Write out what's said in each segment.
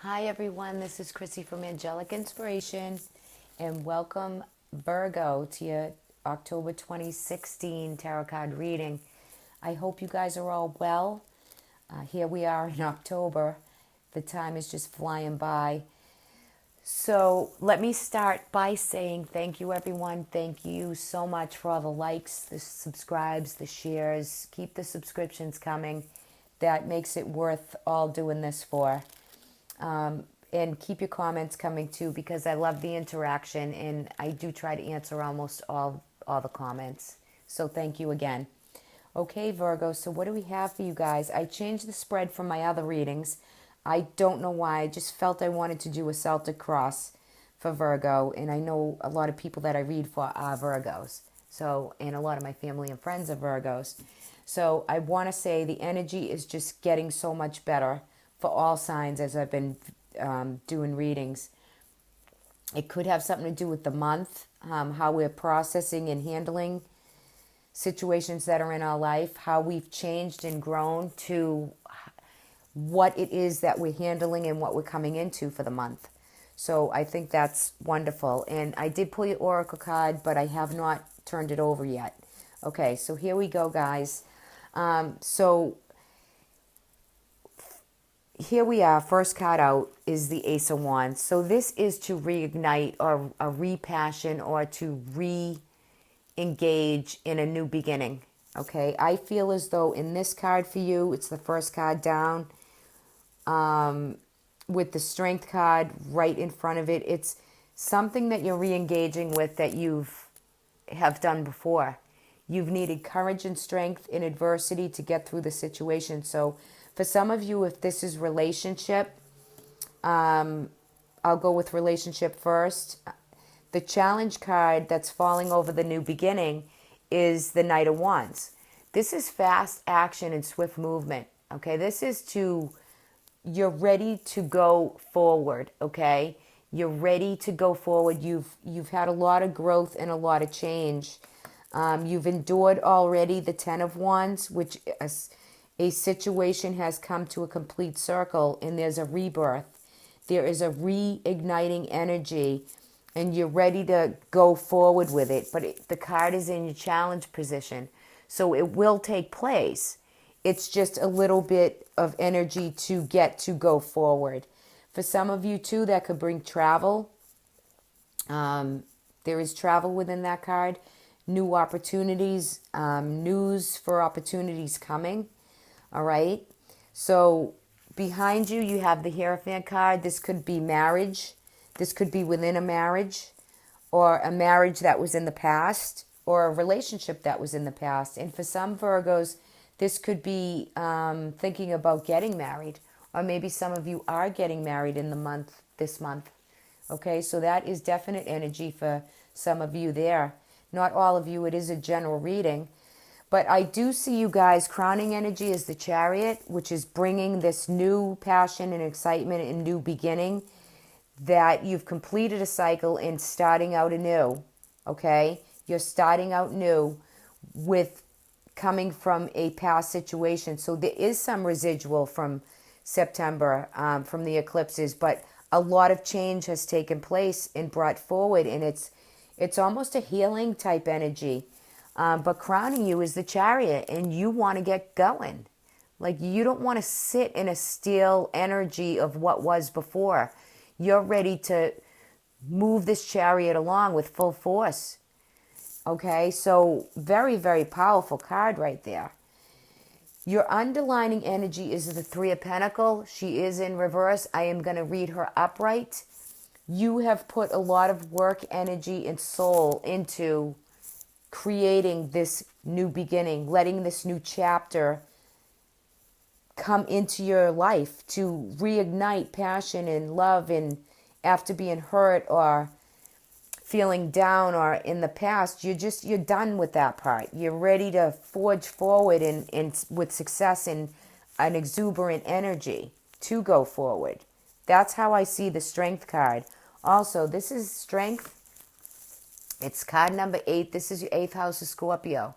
Hi everyone, this is Chrissy from Angelic Inspiration, and welcome Virgo to your October 2016 tarot card reading. I hope you guys are all well. Here we are in October. The time is just flying by. So let me start by saying thank you everyone. Thank you so much for all the likes, the subscribes, the shares. Keep the subscriptions coming. That makes it worth all doing this for. And keep your comments coming too, because I love the interaction and I do try to answer almost all the comments. So thank you again. Okay, Virgo, so what do we have for you guys? I changed the spread from my other readings. I don't know why. I just felt I wanted to do a Celtic cross for Virgo, and I know a lot of people that I read for are Virgos. So, and a lot of my family and friends are Virgos. So I want to say the energy is just getting so much better for all signs as I've been doing readings. It could have something to do with the month, how we're processing and handling situations that are in our life, how we've changed and grown to what it is that we're handling and what we're coming into for the month. So I think that's wonderful. And I did pull your oracle card, but I have not turned it over yet. Okay, so here we go, guys. So here we are. First card out is the Ace of Wands. So this is to reignite or a repassion or to re-engage in a new beginning. Okay, I feel as though in this card for you, it's the first card down with the Strength card right in front of it. It's something that you're re-engaging with that have done before. You've needed courage and strength in adversity to get through the situation. So for some of you, if this is relationship, I'll go with relationship first. The challenge card that's falling over the new beginning is the Knight of Wands. This is fast action and swift movement. Okay, this is you're ready to go forward. Okay, you're ready to go forward. You've had a lot of growth and a lot of change. You've endured already the Ten of Wands, which a situation has come to a complete circle, and there's a rebirth. There is a reigniting energy, and you're ready to go forward with it. But the card is in your challenge position, so it will take place. It's just a little bit of energy to get to go forward. For some of you, too, that could bring travel. There is travel within that card. New opportunities, news for opportunities coming. All right. So behind you, you have the Hierophant card. This could be marriage. This could be within a marriage, or a marriage that was in the past, or a relationship that was in the past. And for some Virgos, this could be thinking about getting married, or maybe some of you are getting married in this month. Okay, so that is definite energy for some of you there. Not all of you, it is a general reading. But I do see you guys, crowning energy is the Chariot, which is bringing this new passion and excitement and new beginning, that you've completed a cycle and starting out anew, okay? You're starting out new with coming from a past situation. So there is some residual from September, from the eclipses, but a lot of change has taken place and brought forward, and it's almost a healing type energy. But crowning you is the Chariot, and you want to get going. Like, you don't want to sit in a still energy of what was before. You're ready to move this Chariot along with full force. Okay, so very, very powerful card right there. Your underlining energy is the Three of Pentacles. She is in reverse. I am going to read her upright. You have put a lot of work, energy, and soul into creating this new beginning, letting this new chapter come into your life to reignite passion and love, and after being hurt or feeling down or in the past, you're done with that part. You're ready to forge forward and with success and an exuberant energy to go forward. That's how I see the Strength card. Also, this is Strength. It's card number 8. This is your 8th house of Scorpio.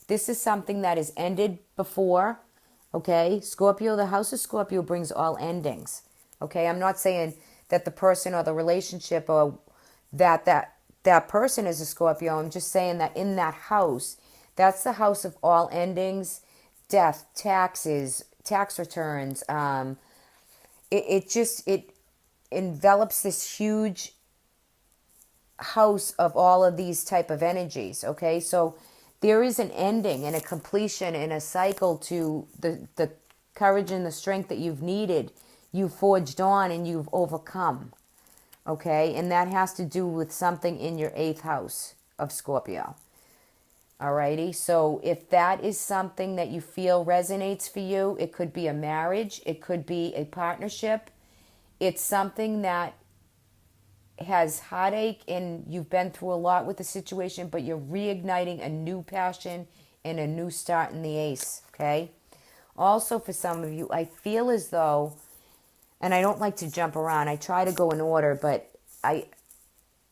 This is something that has ended before. Okay, Scorpio, the house of Scorpio brings all endings. Okay, I'm not saying that the person or the relationship or that person is a Scorpio. I'm just saying that in that house, that's the house of all endings, death, taxes, tax returns. It envelops this huge house of all of these type of energies. Okay, so there is an ending and a completion and a cycle to the courage and the strength that you've needed. You've forged on and you've overcome. Okay, and that has to do with something in your 8th house of Scorpio. Alrighty, so if that is something that you feel resonates for you, it could be a marriage, it could be a partnership. It's something that has heartache and you've been through a lot with the situation, but you're reigniting a new passion and a new start in the ace. Okay, also for some of you, I feel as though, and I don't like to jump around, I try to go in order, but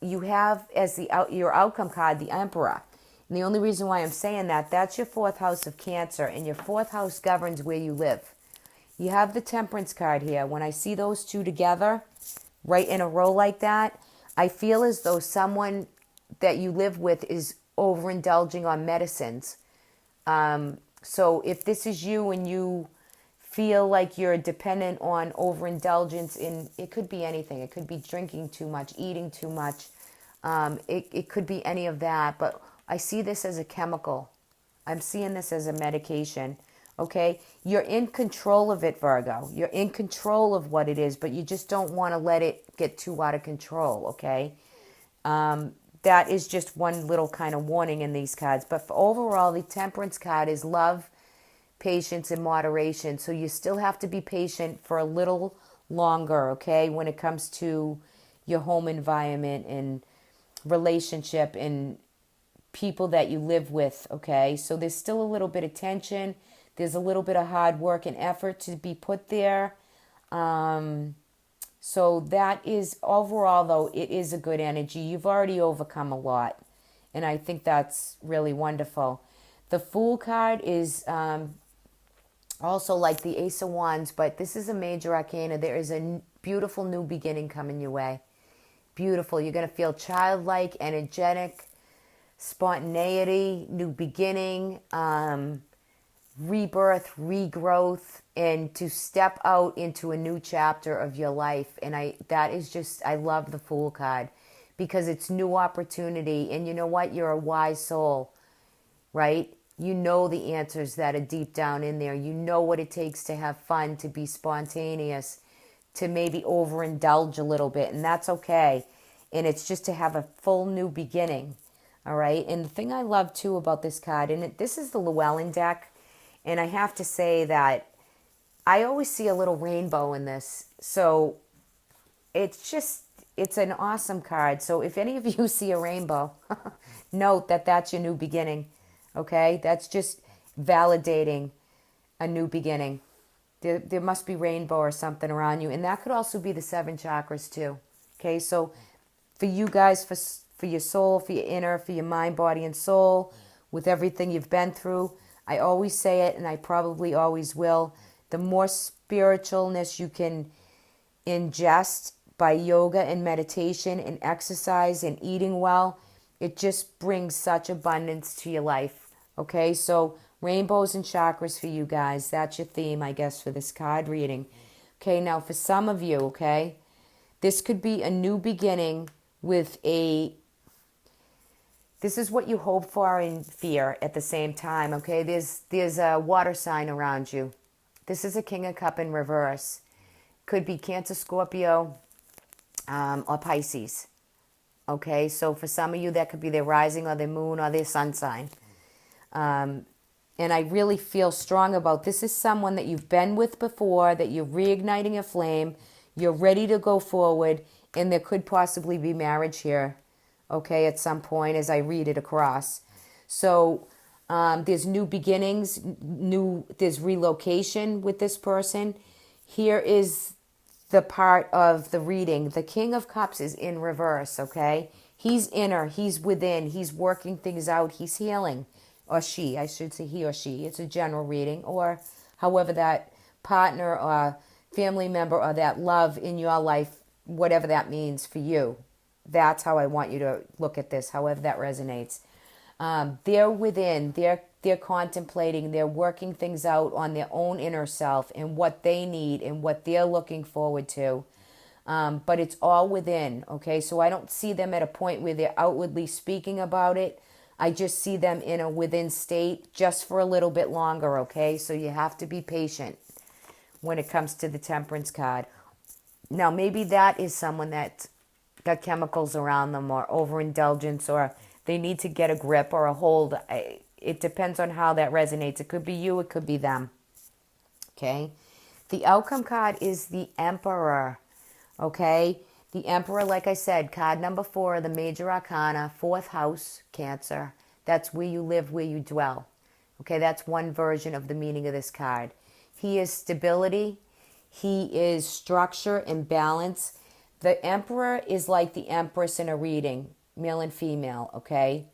you have as your outcome card the Emperor. And the only reason why I'm saying that, that's your 4th house of Cancer, and your 4th house governs where you live. You have the Temperance card here. When I see those two together, right in a row like that, I feel as though someone that you live with is overindulging on medicines. So if this is you and you feel like you're dependent on overindulgence in, it could be anything. It could be drinking too much, eating too much. It could be any of that, but I see this as a chemical. I'm seeing this as a medication. Okay, you're in control of it, Virgo. You're in control of what it is, but you just don't want to let it get too out of control. Okay, that is just one little kind of warning in these cards. But for overall, the Temperance card is love, patience, and moderation. So you still have to be patient for a little longer. Okay, when it comes to your home environment and relationship and people that you live with. Okay, so there's still a little bit of tension. There's a little bit of hard work and effort to be put there. So that is, overall though, it is a good energy. You've already overcome a lot. And I think that's really wonderful. The Fool card is also like the Ace of Wands, but this is a major arcana. There is a beautiful new beginning coming your way. Beautiful. You're going to feel childlike, energetic, spontaneity, new beginning, rebirth, regrowth, and to step out into a new chapter of your life. And I love the Fool card because it's new opportunity. And you know what? You're a wise soul, right? You know the answers that are deep down in there. You know what it takes to have fun, to be spontaneous, to maybe overindulge a little bit, and that's okay. And it's just to have a full new beginning. All right. And the thing I love too about this card, and this is the Llewellyn deck, and I have to say that I always see a little rainbow in this. So it's an awesome card. So if any of you see a rainbow, note that that's your new beginning. Okay. That's just validating a new beginning. There must be rainbow or something around you. And that could also be the 7 chakras too. Okay. So for you guys, for your soul, for your inner, for your mind, body, and soul, with everything you've been through, I always say it, and I probably always will. The more spiritualness you can ingest by yoga and meditation and exercise and eating well, it just brings such abundance to your life. Okay, so rainbows and chakras for you guys. That's your theme, I guess, for this card reading. Okay, now for some of you, okay, this could be a new beginning with this is what you hope for and fear at the same time, okay? There's a water sign around you. This is a King of Cup in reverse. Could be Cancer, Scorpio, or Pisces. Okay, so for some of you, that could be their rising or their moon or their sun sign. And I really feel strong about this is someone that you've been with before, that you're reigniting a flame, you're ready to go forward, and there could possibly be marriage here, okay, at some point as I read it across. So there's new beginnings, there's relocation with this person. Here is the part of the reading. The King of Cups is in reverse, okay? He's inner, he's within, he's working things out, he's healing. Or she, I should say he or she. It's a general reading. Or however that partner or family member or that love in your life, whatever that means for you. That's how I want you to look at this, however that resonates. They're within, they're contemplating, they're working things out on their own inner self and what they need and what they're looking forward to. But it's all within, okay? So I don't see them at a point where they're outwardly speaking about it. I just see them in a within state just for a little bit longer, okay? So you have to be patient when it comes to the Temperance card. Now, maybe that is someone that got chemicals around them or overindulgence, or they need to get a grip or a hold. It depends on how that resonates. It could be you, it could be them, okay? The outcome card is the Emperor, okay? The Emperor, like I said, card number 4, the major arcana, 4th house, Cancer. That's where you live, where you dwell. Okay, that's one version of the meaning of this card. He is stability. He is structure and balance. The Emperor is like the Empress in a reading, male and female, okay?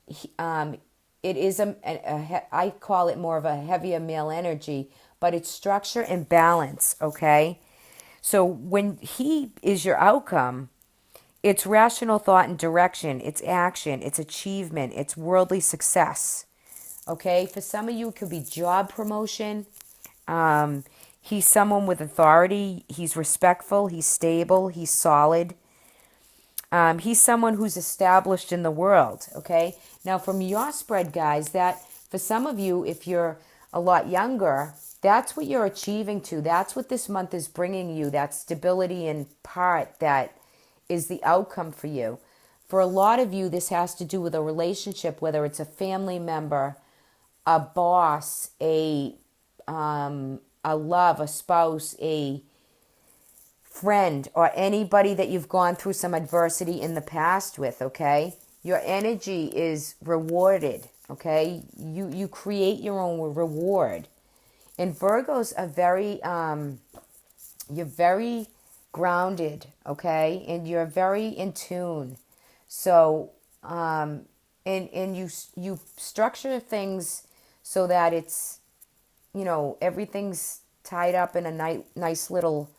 It is, I call it more of a heavier male energy, but it's structure and balance, okay? So when he is your outcome, it's rational thought and direction, it's action, it's achievement, it's worldly success. Okay, for some of you, it could be job promotion. He's someone with authority. He's respectful. He's stable. He's solid. He's someone who's established in the world. Okay, now from your spread, guys, that for some of you, if you're a lot younger, that's what you're achieving to. That's what this month is bringing you, that stability in part that is the outcome for you. For a lot of you, this has to do with a relationship, whether it's a family member, a boss, a love, a spouse, a friend, or anybody that you've gone through some adversity in the past with, okay? Your energy is rewarded, okay? You create your own reward. And Virgos are very, you're very grounded, okay? And you're very in tune. So, and you structure things so that it's, everything's tied up in a nice little,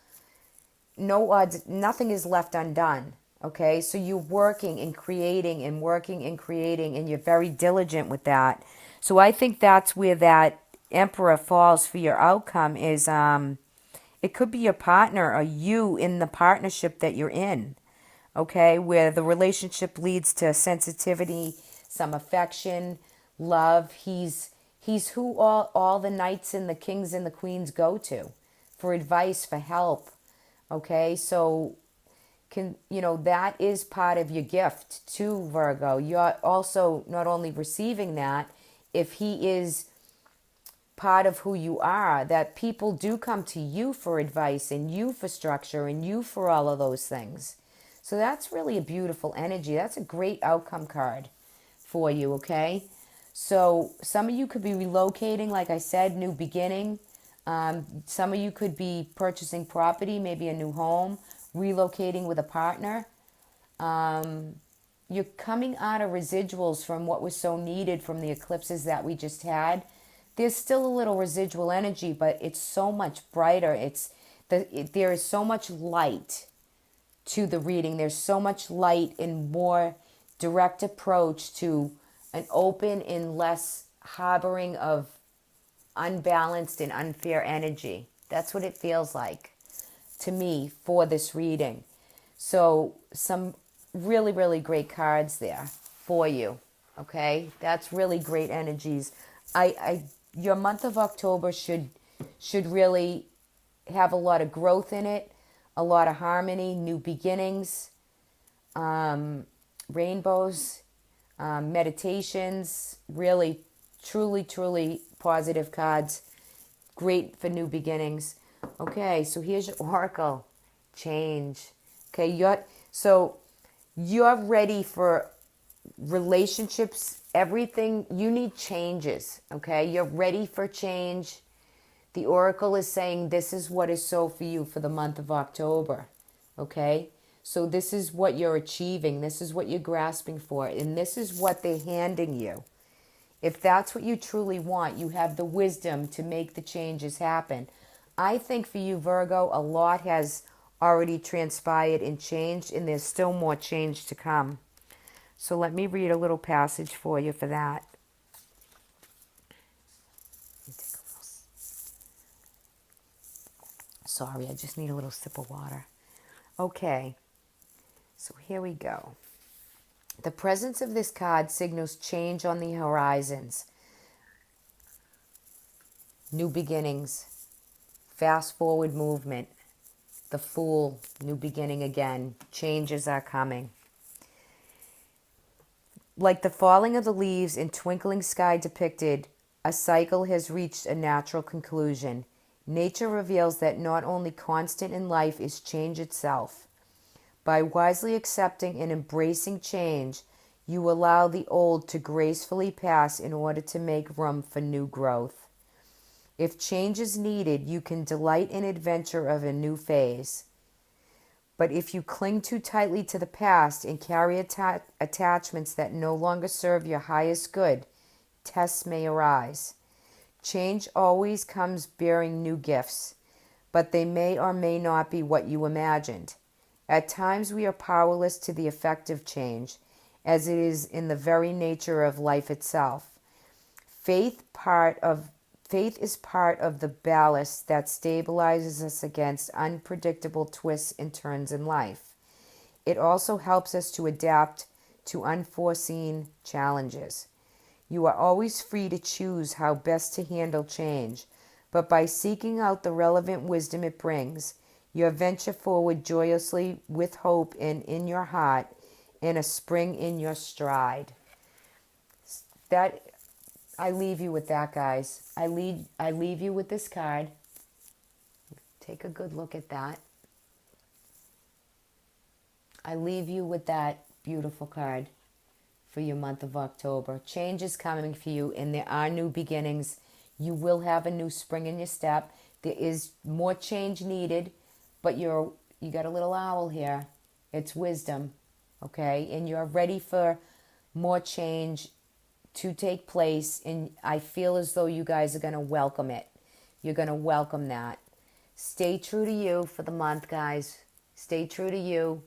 no odds, nothing is left undone, okay? So you're working and creating and working and creating, and you're very diligent with that. So I think that's where that Emperor falls for your outcome is, it could be your partner or you in the partnership that you're in, okay, where the relationship leads to sensitivity, some affection, love. He's who all the knights and the kings and the queens go to for advice, for help, okay? So that is part of your gift to Virgo. You're also not only receiving that, if he is part of who you are, that people do come to you for advice and you for structure and you for all of those things. So that's really a beautiful energy. That's a great outcome card for you, okay? So some of you could be relocating, like I said, new beginning. Some of you could be purchasing property, maybe a new home, relocating with a partner. You're coming out of residuals from what was so needed from the eclipses that we just had. There's still a little residual energy, but it's so much brighter. There is so much light to the reading. There's so much light and more direct approach to an open and less harboring of unbalanced and unfair energy. That's what it feels like to me for this reading. So some really, really great cards there for you. Okay, that's really great energies. Your month of October should really have a lot of growth in it, a lot of harmony, new beginnings, rainbows, meditations, really, truly, truly positive cards. Great for new beginnings. Okay, so here's your oracle. Change. Okay, you're ready for relationships, everything. You need changes, okay? You're ready for change. The oracle is saying this is what is so for you for the month of October, okay? So this is what you're achieving. This is what you're grasping for, and this is what they're handing you. If that's what you truly want, you have the wisdom to make the changes happen. I think for you, Virgo, a lot has already transpired and changed, and there's still more change to come. So let me read a little passage for you for that. Sorry, I just need a little sip of water. Okay, so here we go. The presence of this card signals change on the horizons, new beginnings, fast forward movement, the Fool, new beginning again, changes are coming. Like the falling of the leaves in twinkling sky depicted, a cycle has reached a natural conclusion. Nature reveals that not only constant in life is change itself. By wisely accepting and embracing change, you allow the old to gracefully pass in order to make room for new growth. If change is needed, you can delight in adventure of a new phase. But if you cling too tightly to the past and carry attachments that no longer serve your highest good, tests may arise. Change always comes bearing new gifts, but they may or may not be what you imagined. At times we are powerless to the effect of change, as it is in the very nature of life itself. Faith is part of the ballast that stabilizes us against unpredictable twists and turns in life. It also helps us to adapt to unforeseen challenges. You are always free to choose how best to handle change, but by seeking out the relevant wisdom it brings, you venture forward joyously with hope in your heart and a spring in your stride. That I leave you with that, guys. I leave you with this card. Take a good look at that. I leave you with that beautiful card for your month of October. Change is coming for you, and there are new beginnings. You will have a new spring in your step. There is more change needed, but you got a little owl here. It's wisdom, okay? And you're ready for more change to take place, and I feel as though you guys are going to welcome it. You're going to welcome that. Stay true to you for the month, guys. Stay true to you.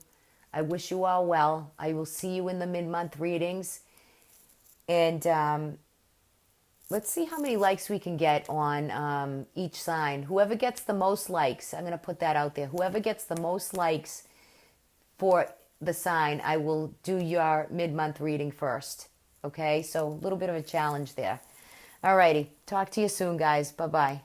I wish you all well. I will see you in the mid-month readings. And let's see how many likes we can get on each sign. Whoever gets the most likes, I'm going to put that out there. Whoever gets the most likes for the sign, I will do your mid-month reading first. Okay, so a little bit of a challenge there. Alrighty, talk to you soon, guys. Bye-bye.